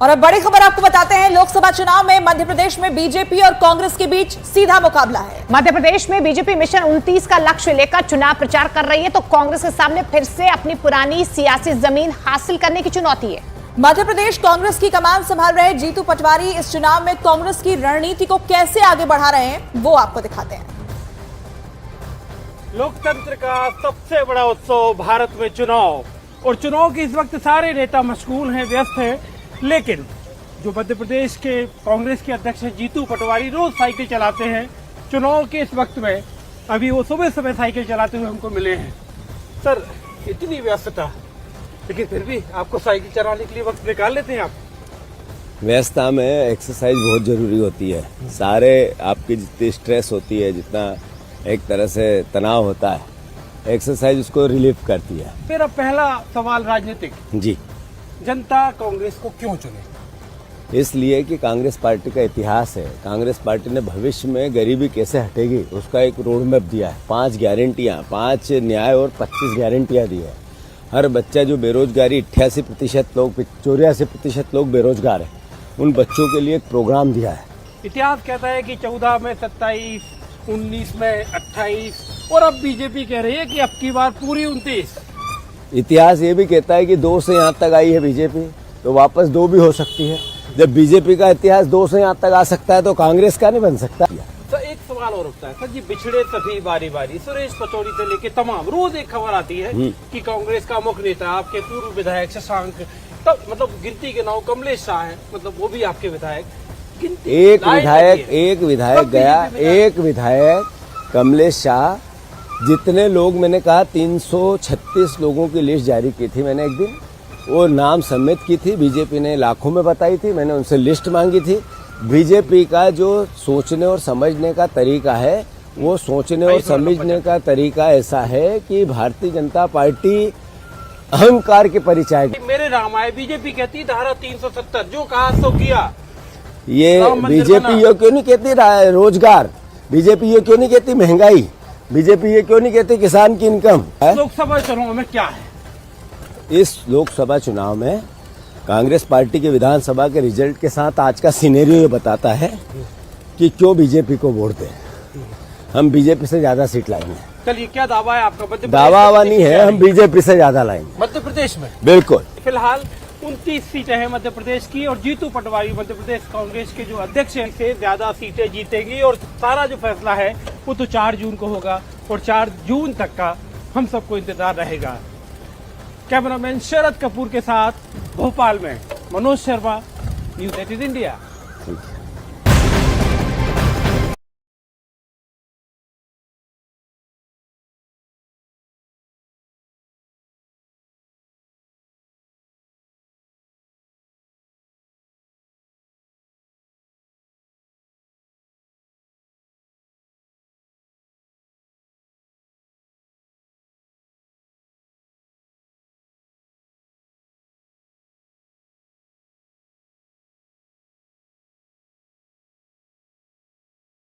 और अब बड़ी खबर आपको बताते हैं, लोकसभा चुनाव में मध्य प्रदेश में बीजेपी और कांग्रेस के बीच सीधा मुकाबला है। मध्य प्रदेश में बीजेपी मिशन 29 का लक्ष्य लेकर चुनाव प्रचार कर रही है, तो कांग्रेस के सामने फिर से अपनी पुरानी सियासी जमीन हासिल करने की चुनौती है। मध्य प्रदेश कांग्रेस की कमान संभाल रहे जीतू पटवारी इस चुनाव में कांग्रेस की रणनीति को कैसे आगे बढ़ा रहे हैं, वो आपको दिखाते हैं। लोकतंत्र का सबसे बड़ा उत्सव भारत में चुनाव, और चुनाव के इस वक्त सारे नेता मशगूल हैं, व्यस्त हैं। लेकिन जो मध्य प्रदेश के कांग्रेस के अध्यक्ष हैं जीतू पटवारी, रोज साइकिल चलाते हैं। चुनाव के इस वक्त में अभी वो सुबह सुबह साइकिल चलाते हुए हमको मिले हैं। सर, इतनी व्यस्तता, लेकिन फिर भी आपको साइकिल चलाने के लिए वक्त निकाल लेते हैं आप? व्यस्तता में एक्सरसाइज बहुत जरूरी होती है। सारे आपकी जितनी स्ट्रेस होती है, जितना एक तरह से तनाव होता है, एक्सरसाइज उसको रिलीफ करती है। मेरा पहला सवाल राजनीतिक जी, जनता कांग्रेस को क्यों चुने? इसलिए कि कांग्रेस पार्टी का इतिहास है। कांग्रेस पार्टी ने भविष्य में गरीबी कैसे हटेगी उसका एक रोड मैप दिया है। 5 गारंटियां, 5 न्याय और 25 गारंटियां दी है। हर बच्चा जो बेरोजगारी 88% लोग, 84% लोग बेरोजगार है, उन बच्चों के लिए एक प्रोग्राम दिया है। इतिहास कहता है कि 14 में 27, 19 में 28, और अब बीजेपी कह रही है कि अब की बार पूरी 29। इतिहास ये भी कहता है कि 2 से यहाँ तक आई है बीजेपी, तो वापस 2 भी हो सकती है। जब बीजेपी का इतिहास 2 से यहाँ तक आ सकता है, तो कांग्रेस का नहीं बन सकता। तो एक सवाल और उठता है, सर जी, बिछड़े सभी बारी बारी, सुरेश पचौरी से लेके तमाम, रोज एक खबर आती है कि कांग्रेस का मुख्य नेता आपके पूर्व विधायक शशांक, तब मतलब गिनती के नाम कमलेश शाह है, मतलब वो भी आपके विधायक। एक विधायक गया, एक विधायक कमलेश शाह, जितने लोग, मैंने कहा 336 लोगों की लिस्ट जारी की थी मैंने एक दिन, वो नाम सबमिट की थी। बीजेपी ने लाखों में बताई थी, मैंने उनसे लिस्ट मांगी थी। बीजेपी का जो सोचने और समझने का तरीका है, वो सोचने और समझने का तरीका ऐसा है कि भारतीय जनता पार्टी अहंकार के परिचय। मेरे राम आए, बीजेपी कहती धारा 370, जो कहा सो किया। ये बीजेपी ये क्यों नहीं कहती रोजगार? बीजेपी ये क्यों नहीं कहती महंगाई? बीजेपी ये क्यों नहीं कहती किसान की इनकम? लोकसभा चुनाव में क्या है? इस लोकसभा चुनाव में कांग्रेस पार्टी के विधानसभा के रिजल्ट के साथ आज का सिनेरियो ये बताता है कि क्यों बीजेपी को वोट दें। हम बीजेपी से ज्यादा सीट लाएंगे। चलिए, क्या दावा है आपका? मध्य दावा आवा नहीं है, हम बीजेपी से ज्यादा लाएंगे मध्य प्रदेश में। बिल्कुल। फिलहाल 29 सीटें हैं मध्य प्रदेश की, और जीतू पटवारी मध्य प्रदेश कांग्रेस के जो अध्यक्ष हैं, से ज्यादा सीटें जीतेंगी। और सारा जो फैसला है वो तो 4 जून को होगा, और 4 जून तक का हम सबको इंतजार रहेगा। कैमरामैन शरद कपूर के साथ भोपाल में मनोज शर्मा, न्यूज़ 18 इंडिया।